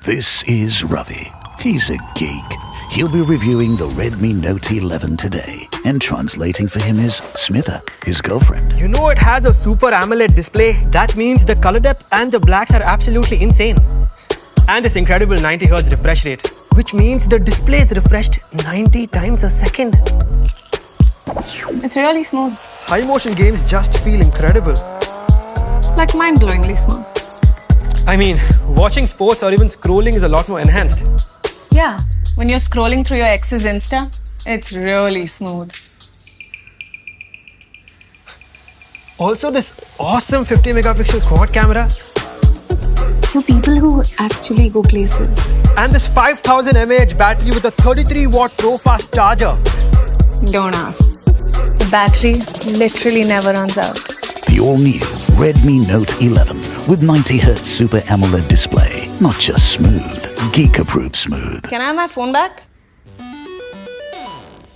This is Ravi. He's a geek. He'll be reviewing the Redmi Note 11 today, and translating for him is Smitha, his girlfriend. You know it has a Super AMOLED display. That means the color depth and the blacks are absolutely insane. And this incredible 90Hz refresh rate, which means the display is refreshed 90 times a second. It's really smooth. High motion games just feel incredible. Like mind-blowingly smooth. I mean, watching sports or even scrolling is a lot more enhanced. Yeah, when you're scrolling through your ex's Insta, it's really smooth. Also, this awesome 50 megapixel quad camera For people who actually go places. and this 5000 mAh battery with a 33-watt pro-fast charger. Don't ask. The battery literally never runs out. The all-new Redmi Note 11 with 90Hz Super AMOLED display. Not just smooth, geek-approved smooth. Can I have my phone back?